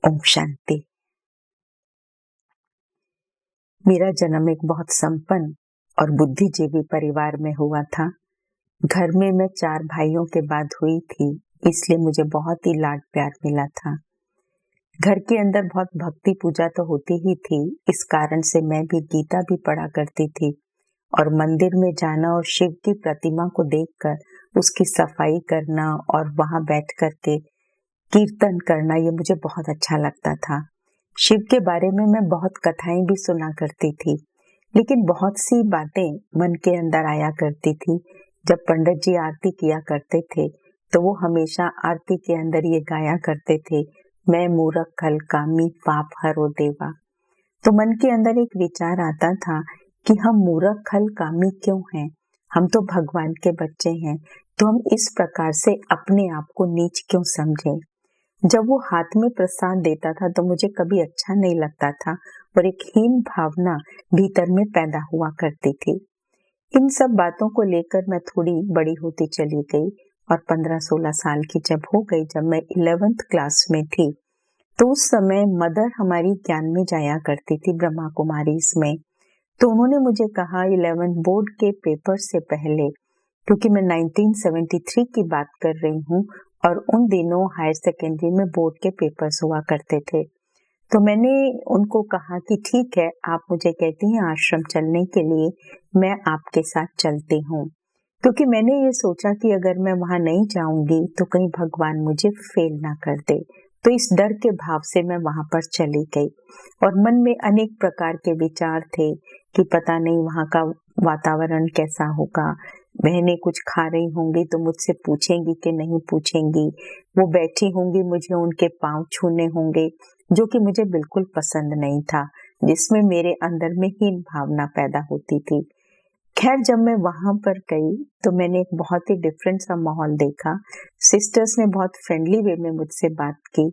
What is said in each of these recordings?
ओम शांति। मेरा जन्म एक बहुत संपन्न और बुद्धिजीवी परिवार में हुआ था। घर में मैं 4 भाइयों के बाद हुई थी, इसलिए मुझे बहुत ही लाड प्यार मिला था। घर के अंदर बहुत भक्ति पूजा तो होती ही थी, इस कारण से मैं भी गीता भी पढ़ा करती थी और मंदिर में जाना और शिव की प्रतिमा को देखकर उसकी सफाई करना और वहां बैठ करके कीर्तन करना, ये मुझे बहुत अच्छा लगता था। शिव के बारे में मैं बहुत कथाएं भी सुना करती थी, लेकिन बहुत सी बातें मन के अंदर आया करती थी। जब पंडित जी आरती किया करते थे तो वो हमेशा आरती के अंदर ये गाया करते थे, मैं मूरख खल कामी पाप हरो देवा। तो मन के अंदर एक विचार आता था कि हम मूरख खल कामी क्यों हैं? हम तो भगवान के बच्चे हैं, तो हम इस प्रकार से अपने आप को नीच क्यों समझें? जब वो हाथ में प्रसाद देता था तो मुझे कभी अच्छा नहीं लगता था और एक हीन भावना भीतर में पैदा हुआ करती थी। इन सब बातों को लेकर मैं थोड़ी बड़ी होती चली गई और 15-16 साल की जब हो गई, जब मैं 11th क्लास में थी, तो उस समय मदर हमारी ज्ञान में जाया करती थी ब्रह्मा कुमारीज में। तो उन्होंने मुझे कहा 11 बोर्ड के पेपर से पहले, क्योंकि मैं 1973 की बात कर रही हूँ और उन दिनों हायर सेकेंडरी में बोर्ड के पेपर्स हुआ करते थे, तो मैंने उनको कहा कि ठीक है, आप मुझे कहती हैं आश्रम चलने के लिए, मैं आपके साथ चलती हूँ। क्योंकि मैंने ये सोचा कि अगर मैं वहां नहीं जाऊंगी तो कहीं भगवान मुझे फेल ना कर दे। तो इस डर के भाव से मैं वहां पर चली गई और मन में अनेक प्रकार के विचार थे कि पता नहीं वहां का वातावरण कैसा होगा, बहनें कुछ खा रही होंगी तो मुझसे पूछेंगी कि नहीं पूछेंगी, वो बैठी होंगी मुझे उनके पांव छूने होंगे, जो कि मुझे बिल्कुल पसंद नहीं था, जिसमें मेरे अंदर में हीन भावना पैदा होती थी। खैर, जब मैं वहां पर गई तो मैंने एक बहुत ही डिफरेंट सा माहौल देखा। सिस्टर्स ने बहुत फ्रेंडली वे में मुझसे बात की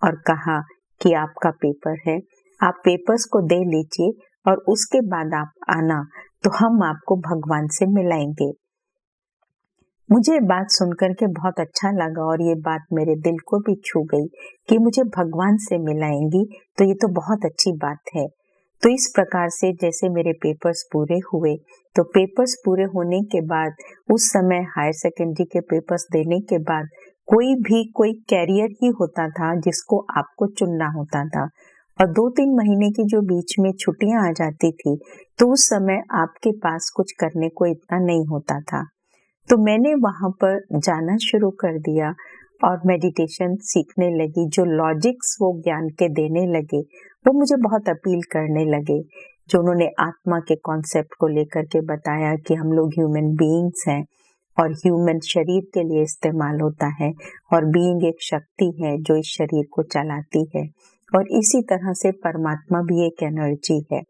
और कहा कि आपका पेपर है, आप पेपर्स को दे लीजिए और उसके बाद आप आना, तो हम आपको भगवान से मिलाएंगे। मुझे बात सुनकर के बहुत अच्छा लगा और ये बात मेरे दिल को भी छू गई कि मुझे भगवान से मिलाएंगी, तो ये तो बहुत अच्छी बात है। तो इस प्रकार से जैसे मेरे पेपर्स पूरे हुए, तो पेपर्स पूरे होने के बाद उस समय हायर सेकेंडरी के पेपर्स देने के बाद कोई कैरियर ही होता था जिसको आपको चुनना होता था और 2-3 महीने की जो बीच में छुट्टियां आ जाती थी, तो उस समय आपके पास कुछ करने को इतना नहीं होता था। तो मैंने वहां पर जाना शुरू कर दिया और मेडिटेशन सीखने लगी। जो लॉजिक्स वो ज्ञान के देने लगे वो मुझे बहुत अपील करने लगे। जो उन्होंने आत्मा के कॉन्सेप्ट को लेकर के बताया कि हम लोग ह्यूमन बीइंग्स हैं और ह्यूमन शरीर के लिए इस्तेमाल होता है और बीइंग एक शक्ति है जो इस शरीर को चलाती है और इसी तरह से परमात्मा भी एक एनर्जी है।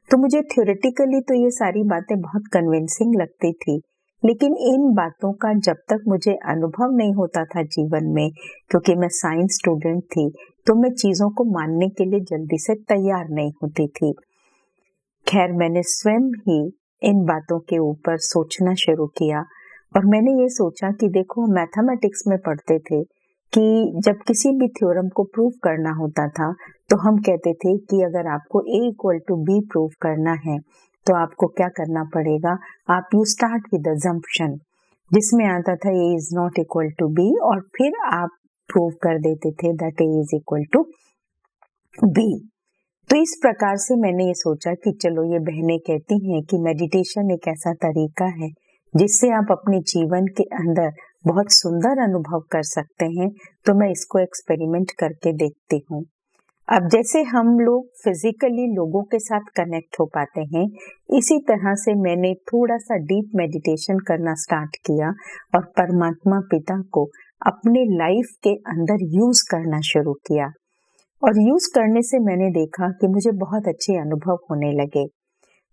तो मुझे थ्योरेटिकली तो ये सारी बातें बहुत कन्विंसिंग लगती थी, लेकिन इन बातों का जब तक मुझे अनुभव नहीं होता था जीवन में, क्योंकि मैं साइंस स्टूडेंट थी, तो मैं चीजों को मानने के लिए जल्दी से तैयार नहीं होती थी। खैर, मैंने स्वयं ही इन बातों के ऊपर सोचना शुरू किया और मैंने ये सोचा कि देखो, मैथमेटिक्स में पढ़ते थे कि जब किसी भी थ्योरम को प्रूव करना होता था तो हम कहते थे कि अगर आपको A=B प्रूव करना है तो आपको क्या करना पड़ेगा, आप यू स्टार्ट विद assumption, जिसमें आता था A is not equal to B और फिर आप प्रूव कर देते थे that A is equal to B। तो इस प्रकार से मैंने ये सोचा कि चलो, ये बहनें कहती हैं कि मेडिटेशन एक ऐसा तरीका है जिससे आप अपने जीवन के अंदर बहुत सुंदर अनुभव कर सकते हैं, तो मैं इसको एक्सपेरिमेंट करके देखती हूँ। अब जैसे हम लोग फिजिकली लोगों के साथ कनेक्ट हो पाते हैं, इसी तरह से मैंने थोड़ा सा डीप मेडिटेशन करना स्टार्ट किया और परमात्मा पिता को अपने लाइफ के अंदर यूज करना शुरू किया और यूज करने से मैंने देखा कि मुझे बहुत अच्छे अनुभव होने लगे।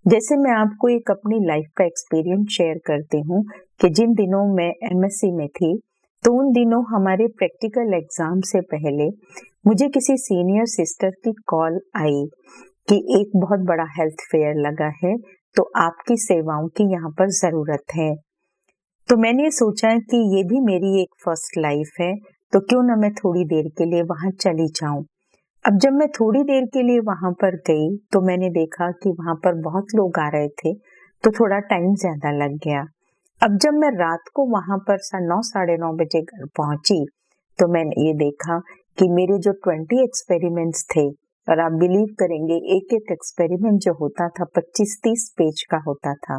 जैसे मैं आपको एक अपनी लाइफ का एक्सपीरियंस शेयर करती हूँ कि जिन दिनों मैं एमएससी में थी, तो उन दिनों हमारे प्रैक्टिकल एग्जाम से पहले मुझे किसी सीनियर सिस्टर की कॉल आई कि एक बहुत बड़ा हेल्थ फेयर लगा है, तो आपकी सेवाओं की यहाँ पर जरूरत है। तो मैंने सोचा कि ये भी मेरी एक फर्स्ट लाइफ है, तो क्यों ना मैं थोड़ी देर के लिए वहां चली जाऊं। अब जब मैं थोड़ी देर के लिए वहां पर गई तो मैंने देखा कि वहां पर बहुत लोग आ रहे थे, तो थोड़ा टाइम ज्यादा लग गया। अब जब मैं रात को वहां पर 9 साढ़े 9 बजे घर पहुंची तो मैंने ये देखा कि मेरे जो 20 एक्सपेरिमेंट्स थे, और आप बिलीव करेंगे एक एक एक्सपेरिमेंट जो होता था 25-30 पेज का होता था,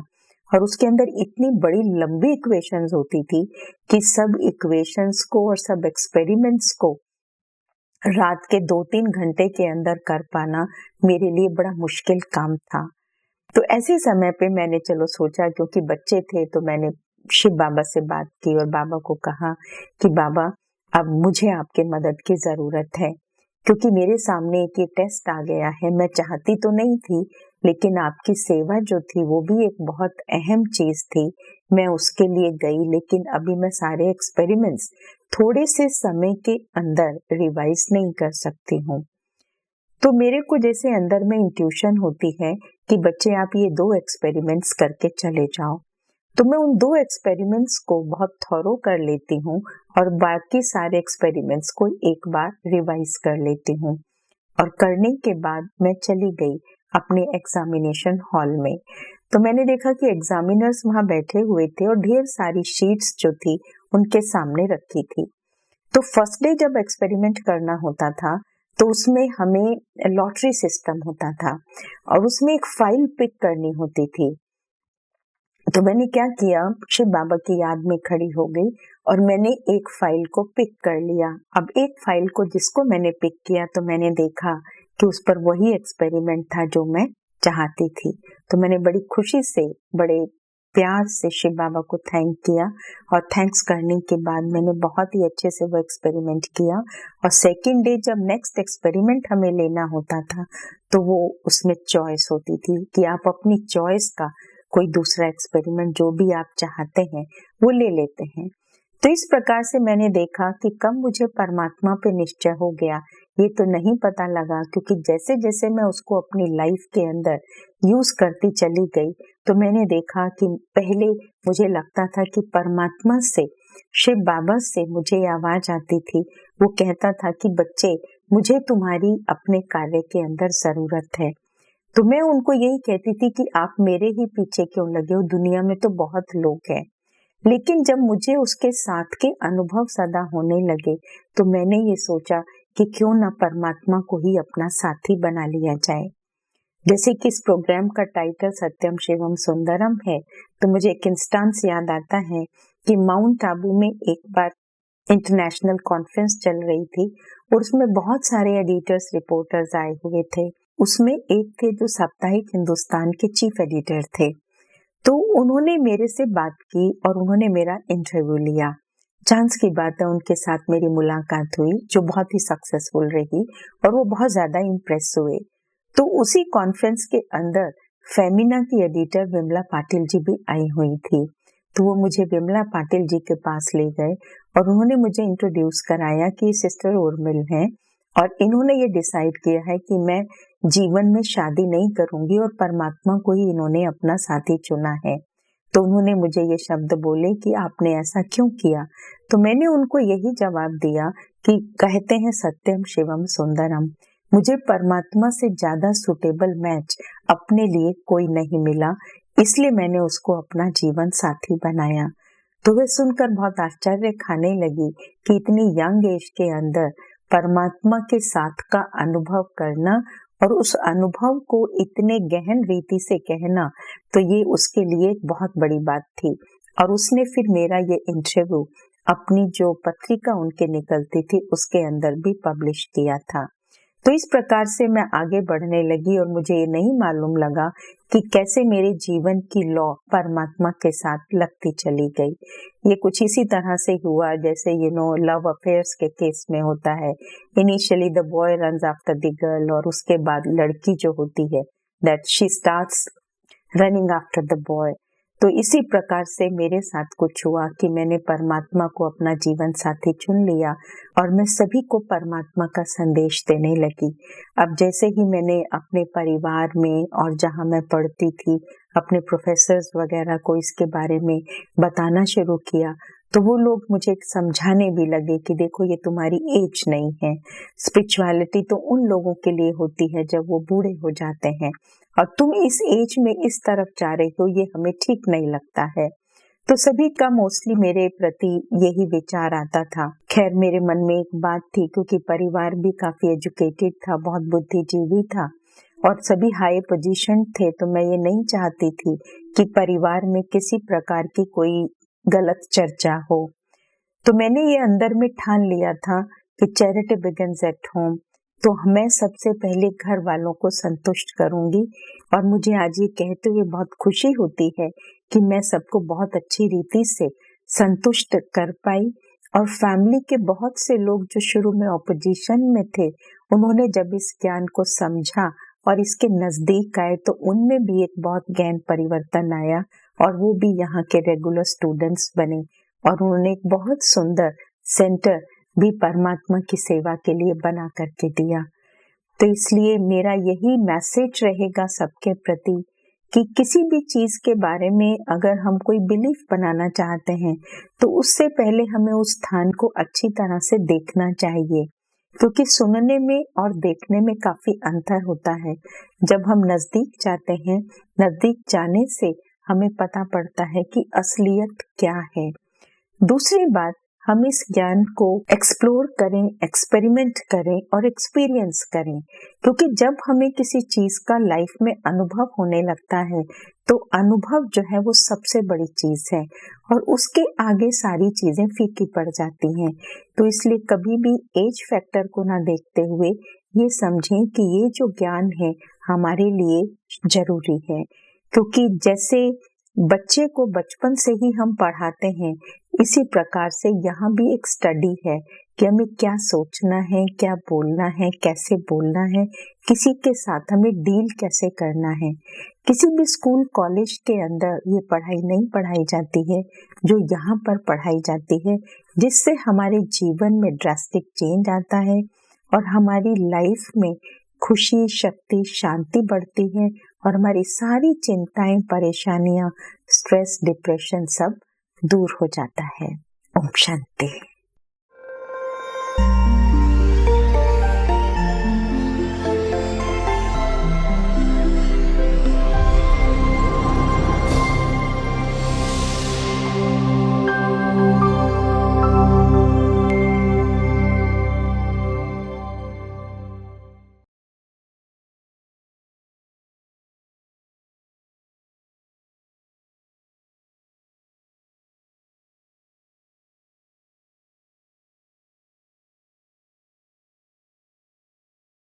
और उसके अंदर इतनी बड़ी लंबी इक्वेशंस होती थी कि सब इक्वेशंस को और सब एक्सपेरिमेंट्स को रात के 2-3 घंटे के अंदर कर पाना मेरे लिए बड़ा मुश्किल काम था। तो ऐसे समय पे मैंने चलो सोचा, क्योंकि बच्चे थे, तो मैंने शिव बाबा से बात की और बाबा को कहा कि बाबा अब मुझे आपके मदद की जरूरत है, क्योंकि मेरे सामने एक ये टेस्ट आ गया है। मैं चाहती तो नहीं थी, लेकिन आपकी सेवा जो थी वो भी एक बहुत अहम चीज थी। मैं उसके लिए गई, लेकिन अभी मैं सारे एक्सपेरिमेंट्स थोड़े से समय के अंदर रिवाइज नहीं कर सकती हूँ। तो मेरे को जैसे अंदर में इंट्यूशन होती है कि बच्चे आप ये 2 एक्सपेरिमेंट्स करके चले जाओ, तो मैं उन 2 एक्सपेरिमेंट्स को बहुत थॉरो कर लेती हूँ और बाकी सारे एक्सपेरिमेंट्स को एक बार रिवाइज कर लेती हूँ। और करने के बाद मैं चली गई अपने एग्जामिनेशन हॉल में। तो मैंने देखा कि एग्जामिनर्स वहां बैठे हुए थे और ढेर सारी शीट्स जो थी उनके सामने रखी थी। तो फर्स्ट डे जब एक्सपेरिमेंट करना होता था तो उसमें हमें लॉटरी सिस्टम होता था और उसमें एक फाइल पिक करनी होती थी। तो मैंने क्या किया, शिव बाबा की याद में खड़ी हो गई और मैंने एक फाइल को पिक कर लिया। अब एक फाइल को जिसको मैंने पिक किया तो मैंने देखा कि उस पर वही एक्सपेरिमेंट था जो मैं चाहती थी। तो मैंने बड़ी खुशी से, बड़े प्यार से शिव बाबा को थैंक किया और थैंक्स करने के बाद मैंने बहुत ही अच्छे से वो एक्सपेरिमेंट किया। और सेकेंड डे जब नेक्स्ट एक्सपेरिमेंट हमें लेना होता था तो वो उसमें चॉइस होती थी कि आप अपनी चॉइस का कोई दूसरा एक्सपेरिमेंट जो भी आप चाहते हैं वो ले लेते हैं। तो इस प्रकार से मैंने देखा कि कब मुझे परमात्मा पे निश्चय हो गया ये तो नहीं पता लगा, क्योंकि जैसे जैसे मैं उसको अपनी लाइफ के अंदर यूज करती चली गई तो मैंने देखा कि पहले मुझे लगता था कि परमात्मा से, शिव बाबा से मुझे आवाज आती थी, वो कहता था कि बच्चे मुझे तुम्हारी अपने कार्य के अंदर जरूरत है। तो मैं उनको यही कहती थी कि आप मेरे ही पीछे क्यों लगे हो, दुनिया में तो बहुत लोग हैं। लेकिन जब मुझे उसके साथ के अनुभव सदा होने लगे तो मैंने ये सोचा कि क्यों ना परमात्मा को ही अपना साथी बना लिया जाए। जैसे कि इस प्रोग्राम का टाइटल सत्यम शिवम सुंदरम है, तो मुझे एक इंस्टांस याद आता है कि माउंट आबू में एक बार इंटरनेशनल कॉन्फ्रेंस चल रही थी और उसमें बहुत सारे एडिटर्स, रिपोर्टर्स आए हुए थे। उसमें एक थे जो साप्ताहिक हिंदुस्तान के चीफ एडिटर थे। तो उन्होंने मेरे से बात की और उन्होंने मेरा इंटरव्यू लिया। चांस की बात है उनके साथ मेरी मुलाकात हुई जो बहुत ही सक्सेसफुल रही और वो बहुत ज्यादा इम्प्रेस हुए। तो उसी कॉन्फ्रेंस के अंदर फेमिना की एडिटर विमला पाटिल जी भी आई हुई थी। तो वो मुझे विमला पाटिल जी के पास ले गए और उन्होंने मुझे इंट्रोड्यूस कराया कि सिस्टर उर्मिल हैं और इन्होंने ये डिसाइड किया है कि मैं जीवन में शादी नहीं करूंगी और परमात्मा को ही इन्होंने अपना साथी चुना है। तो उन्होंने मुझे ये शब्द बोले कि आपने ऐसा क्यों किया। तो मैंने उनको यही जवाब दिया कि कहते हैं सत्यम शिवम सुंदरम, मुझे परमात्मा से ज्यादा सुटेबल मैच अपने लिए कोई नहीं मिला, इसलिए मैंने उसको अपना जीवन साथी बनाया। तो वे सुनकर बहुत आश्चर्य खाने लगी कि इतनी यंग एज के अंदर परमात्मा के साथ का अनुभव करना और उस अनुभव को इतने गहन रीति से कहना, तो ये उसके लिए एक बहुत बड़ी बात थी। और उसने फिर मेरा ये इंटरव्यू अपनी जो पत्रिका उनके निकलती थी उसके अंदर भी पब्लिश किया था। तो इस प्रकार से मैं आगे बढ़ने लगी और मुझे ये नहीं मालूम लगा कि कैसे मेरे जीवन की लॉ परमात्मा के साथ लगती चली गई। ये कुछ इसी तरह से हुआ जैसे लव अफेयर्स के केस में होता है। Initially the boy runs after the girl और उसके बाद लड़की जो होती है that she starts running after the boy. तो इसी प्रकार से मेरे साथ कुछ हुआ कि मैंने परमात्मा को अपना जीवन साथी चुन लिया और मैं सभी को परमात्मा का संदेश देने लगी। अब जैसे ही मैंने अपने परिवार में और जहाँ मैं पढ़ती थी अपने प्रोफेसर्स वगैरह को इसके बारे में बताना शुरू किया, तो वो लोग मुझे समझाने भी लगे कि देखो ये तुम्हारी एज नहीं है, स्पिरिचुअलिटी तो उन लोगों के लिए होती है जब वो बूढ़े हो जाते हैं, और तुम इस एज में इस तरफ जा रही हो, ये हमें ठीक नहीं लगता है। तो सभी का मोस्टली मेरे प्रति यही विचार आता था। खैर मेरे मन में एक बात थी, क्योंकि परिवार भी काफी एजुकेटेड था, बहुत बुद्धिजीवी था और सभी हाई पोजीशन थे, तो मैं ये नहीं चाहती थी कि परिवार में किसी प्रकार की कोई गलत चर्चा हो। तो मैंने ये अंदर में ठान लिया था कि चैरिटी बिगिंस एट होम, तो मैं सबसे पहले घर वालों को संतुष्ट करूंगी। और मुझे आज ये कहते हुए बहुत खुशी होती है कि मैं सबको बहुत अच्छी रीति से संतुष्ट कर पाई। और फैमिली के बहुत से लोग जो शुरू में ऑपोजिशन में थे, उन्होंने जब इस ज्ञान को समझा और इसके नजदीक आए, तो उनमें भी एक बहुत गहन परिवर्तन आया और वो भी यहाँ के रेगुलर स्टूडेंट्स बने और उन्होंने एक बहुत सुंदर सेंटर भी परमात्मा की सेवा के लिए बना करके दिया। तो इसलिए मेरा यही मैसेज रहेगा सबके प्रति कि किसी भी चीज के बारे में अगर हम कोई बिलीफ बनाना चाहते हैं, तो उससे पहले हमें उस स्थान को अच्छी तरह से देखना चाहिए, क्योंकि सुनने में और देखने में काफी अंतर होता है। जब हम नजदीक जाते हैं, नजदीक जाने से हमें पता पड़ता है कि असलियत क्या है। दूसरी बात, हम इस ज्ञान को एक्सप्लोर करें, एक्सपेरिमेंट करें और एक्सपीरियंस करें, क्योंकि जब हमें किसी चीज का लाइफ में अनुभव होने लगता है, तो अनुभव जो है वो सबसे बड़ी चीज है और उसके आगे सारी चीजें फीकी पड़ जाती हैं। तो इसलिए कभी भी एज फैक्टर को ना देखते हुए ये समझें कि ये जो ज्ञान है हमारे लिए जरूरी है, क्योंकि जैसे बच्चे को बचपन से ही हम पढ़ाते हैं, इसी प्रकार से यहाँ भी एक स्टडी है कि हमें क्या सोचना है, क्या बोलना है, कैसे बोलना है, किसी के साथ हमें डील कैसे करना है। किसी भी स्कूल कॉलेज के अंदर ये पढ़ाई नहीं पढ़ाई जाती है जो यहाँ पर पढ़ाई जाती है, जिससे हमारे जीवन में ड्रास्टिक चेंज आता है और हमारी लाइफ में खुशी, शक्ति, शांति बढ़ती है और हमारी सारी चिंताएं, परेशानियां, स्ट्रेस, डिप्रेशन सब दूर हो जाता है। ओम शांति।